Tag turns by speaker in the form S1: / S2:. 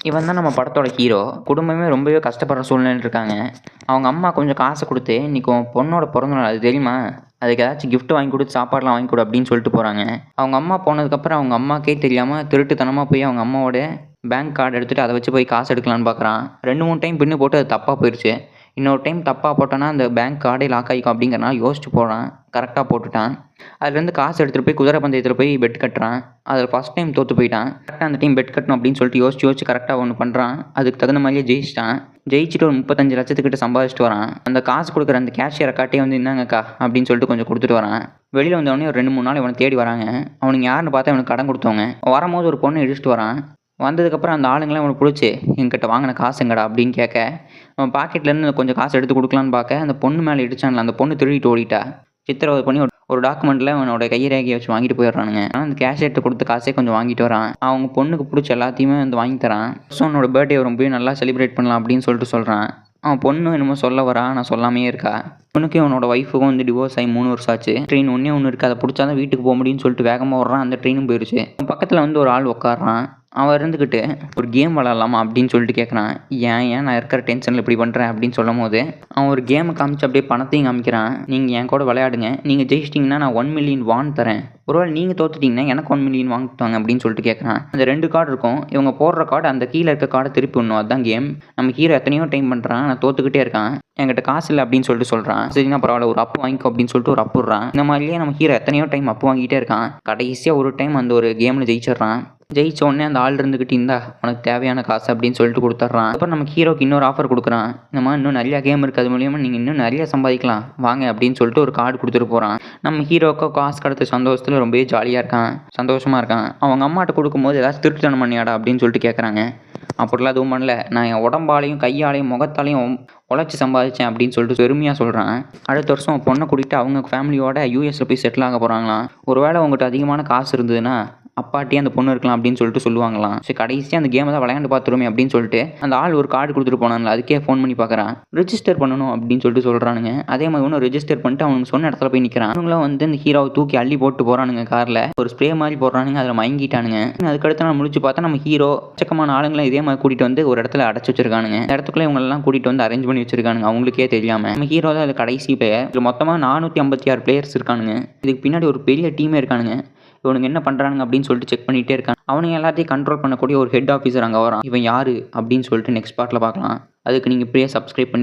S1: இவன் தான் நம்ம படத்தோட ஹீரோ. குடும்பமே ரொம்பவே கஷ்டப்படுற சூழ்நிலையில இருக்காங்க. அவங்க அம்மா கொஞ்சம் காசை குடுத்து, "இன்னைக்கு உன் பொண்ணோட பிறந்த நாள் அது தெரியுமா? அதுக்கு ஏதாச்சும் கிஃப்ட் வாங்கி குடு, சாப்பாடுலாம் வாங்கி குடு" அப்படின்னு சொல்லிட்டு போறாங்க. அவங்க அம்மா போனதுக்கப்புறம் அவங்க அம்மாக்கே தெரியாம திருட்டுத்தனமா போய் அவங்க அம்மாவோட பேங்க் கார்டு எடுத்துட்டு அதை வச்சு போய் காசு எடுக்கலான்னு பார்க்குறான். 2, 3 டைம் பின்னு போட்டு அது தப்பா போயிருச்சு. இன்னொரு டைம் தப்பா போட்டோன்னா அந்த பேங்க் கார்டே லாக் ஆகிக்கும் அப்படிங்கிறனால யோசிச்சு போடுறான். கரெக்டாக போட்டுட்டான். அதுலேருந்து காசு எடுத்துகிட்டு போய் குதிரை பந்தயத்தில் போய் பெட் கட்டுறான். அதில் ஃபஸ்ட் டைம் தோற்று போயிட்டான். கரெக்டாக அந்த டைம் பெட் கட்டணும் அப்படின்னு சொல்லிட்டு யோசிச்சு கரெக்டாக ஒன்று பண்ணுறான். அதுக்கு தகுந்த மாதிரியே ஜெயிச்சிட்டான். ஜெயிச்சுட்டு ஒரு 35 லட்சத்துக்கிட்ட சம்பாதிச்சிட்டு வரான். அந்த காசு கொடுக்குற அந்த கேஷியரை காட்டியே வந்து இந்தாங்கக்கா அப்படின்னு சொல்லிட்டு கொஞ்சம் கொடுத்துட்டு வரான். வெளியில் வந்தவொடனே ஒரு 2, 3 நாள் இவனை தேடி வராங்க. அவனுக்கு யாருன்னு பார்த்தா இவனுக்கு கடன் கொடுத்தவங்க. வரும்போது ஒரு பொண்ணை இடிச்சிட்டு வரான். வந்ததுக்கப்புறம் அந்த ஆளுங்களாம் இவனை பிடிச்சி, "என்கிட்ட வாங்கின காசுங்கடா" அப்படின்னு கேட்க, அவன் பாக்கெட்லேருந்து கொஞ்சம் காசு எடுத்து கொடுக்கலான்னு பார்க்க, அந்த பொண்ணு மேலே இடிச்சான்ல அந்த பொண்ணு திருடிட்டு ஓடிட்டா. சித்திரவதை பண்ணி ஒரு டாக்குமெண்ட்டில் அவனோட கைரேகையை வச்சு வாங்கிட்டு போயிடுறானுங்க. ஆனால் அந்த கேஷியர்கிட்ட கொடுத்த காசே கொஞ்சம் வாங்கிட்டு வரான். அவங்க பொண்ணுக்கு பிடிச்ச எல்லாத்தையுமே வந்து வாங்கி தரான். ஸோ அவனோட பர்த்டே ரொம்பவே நல்லா செலிப்ரேட் பண்ணலாம் அப்படின்னு சொல்கிறான். அவன் பொண்ணு என்னமோ சொல்ல வரா, நான் சொல்லாமே இருக்கா. பொண்ணுக்கு அவனோட ஒய்ஃபுக்கும் வந்து டிவோர்ஸ் ஆகி 3 வருஷம் ஆச்சு. ட்ரெயின் ஒன்று இருக்குது, அதை பிடிச்சா தான் வீட்டுக்கு போக முடியும்னு சொல்லிட்டு வேகமாக வர்றான். அந்த ட்ரெயினும் போயிடுச்சு. பக்கத்தில் வந்து ஒரு ஆள் உட்காடுறான். அவன் இருந்துக்கிட்டு, "ஒரு கேம் விளாட்லாமா?" அப்படின்னு சொல்லிட்டு கேட்குறான். "ஏன் நான் இருக்கிற டென்ஷனில் இப்படி பண்ணுறேன்?" அப்படின்னு சொல்லும் போது அவன் ஒரு கேமை காமிச்சு அப்படியே பணத்தையும் காமிக்கிறான். "நீங்கள் என் கூட விளையாடுங்க, நீங்கள் ஜெயிச்சிட்டிங்கன்னா நான் 1 மில்லியன் வான் தரேன். ஒருவேளை நீங்கள் தோத்துட்டிங்கன்னா எனக்கு 1 மில்லியன் வாங்கிட்டாங்க" அப்படின்னு சொல்லிட்டு கேட்குறான். அந்த 2 கார்டு இருக்கும். இவங்க போடுற கார்டு அந்த கீழே இருக்க கார்டை திருப்பி விடணும். அதுதான் கேம். நம்ம ஹீரோ எத்தனையோ டைம் பண்ணுறான். நான் தோத்துக்கிட்டே இருக்கான். என்கிட்ட காசு இல்லை அப்படின்னு சொல்லிட்டு சொல்கிறான். சரினா பரவாயில்ல, ஒரு அப்பு வாங்கிக்கோ அப்படின்னு சொல்லிட்டு ஒரு அப்புடுறான். இந்த மாதிரியே நம்ம ஹீரோ எத்தனையோ டைம் அப்பு வாங்கிட்டே இருக்கான். கடைசியாக ஒரு டைம் அந்த ஒரு கேமில் ஜெயிச்சிடுறான். ஜெயிச்ச உடனே அந்த ஆள் இருந்துக்கிட்டு, "இந்தா உனக்கு தேவையான காசு" அப்படின்னு சொல்லிட்டு கொடுத்துட்றான். அப்புறம் நம்ம ஹீரோக்கு இன்னொரு ஆஃபர் கொடுக்குறான். "இந்த மாதிரி இன்னும் நிறையா கேம் இருக்குது, அது மூலியமாக நீங்கள் இன்னும் நிறைய சம்பாதிக்கலாம் வாங்க" அப்படின்னு சொல்லிட்டு ஒரு கார்டு கொடுத்துட்டு போகிறான். நம்ம ஹீரோக்கு காசு கிடைச்ச சந்தோஷத்தில் ரொம்பவே ஜாலியாக இருக்கான், சந்தோஷமாக இருக்கான். அவங்க அம்மாட்ட கொடுக்கும்போது ஏதாச்சும் திருட்டுத்தனம் பண்ணியாடா அப்படின்னு சொல்லிட்டு கேட்குறாங்க. அப்படிலாம் எதுவும் பண்ணல, நான் என் உடம்பாலையும் கையாலையும் முகத்தாலையும் உழைச்சி சம்பாதிச்சேன் அப்படின்னு சொல்லிட்டு பெருமையாக சொல்கிறான். அடுத்த வருஷம் பொண்ணை கூட்டிகிட்டு அவங்க ஃபேமிலியோட யூஎஸில் போய் செட்டில் ஆக போகிறாங்களாம். ஒருவேளை அவங்ககிட்ட அதிகமான காசு இருந்ததுன்னா அப்பாட்டியே அந்த பொண்ணு இருக்கலாம் அப்படின்னு சொல்லிட்டு சொல்லுவாங்களாம். சரி, கடைசியாக அந்த கேமை தான் விளையாண்டு பார்த்துருமே அப்படின்னு சொல்லிட்டு அந்த ஆள் ஒரு கார்டு கொடுத்துட்டு போனாங்களா, அதுக்கே ஃபோன் பண்ணி பார்க்குறான். ரிஜிஸ்டர் பண்ணணும் அப்படின்னு சொல்லிட்டு சொல்கிறானுங்க. அதே மாதிரி ஒன்று ரிஜிஸ்டர் பண்ணிட்டு அவனுக்கு சொன்ன இடத்துல போய் நிற்கிறான். அவங்களும் வந்து இந்த ஹீரோவை தூக்கி அள்ளி போட்டு போகிறானுங்க. காரில் ஒரு ஸ்ப்ரே மாதிரி போடுறானுங்க, அதில் மயங்கிட்டானுங்க. அதுக்கடுத்து நான் முடிச்சு பார்த்தா நம்ம ஹீரோ எக்கச்சக்கமான ஆளுங்களை இதே மாதிரி கூட்டிகிட்டு வந்து ஒரு இடத்துல அடைச்சி வச்சிருக்கானுங்க. இந்த இடத்துக்குள்ள இவங்களெல்லாம் கூட்டிகிட்டு வந்து அரேஞ்ச் பண்ணி வச்சிருக்கானுங்க அவங்களுக்கே தெரியாமல். நம்ம ஹீரோ தான் அது கடைசி பிளேயர். இதில் மொத்தமாக 456 பிளேயர்ஸ் இருக்கானுங்க. இதுக்கு பின்னாடி ஒரு பெரிய டீமே இருக்கானுங்க. இவனுங்க என்ன பண்ணுறானுங்க அப்படின்னு சொல்லிட்டு செக் பண்ணிகிட்டே இருக்கான். அவனுங்க எல்லாத்தையும் கண்ட்ரோல் பண்ணக்கூடிய ஒரு ஹெட் ஆஃபீஸர் அங்கே வரான். இவன் யார் அப்படின்னு சொல்லிட்டு நெக்ஸ்ட் பார்ட்டில் பார்க்கலாம். அதுக்கு நீங்கள் இப்படியே சப்ஸ்கிரைப் பண்ணி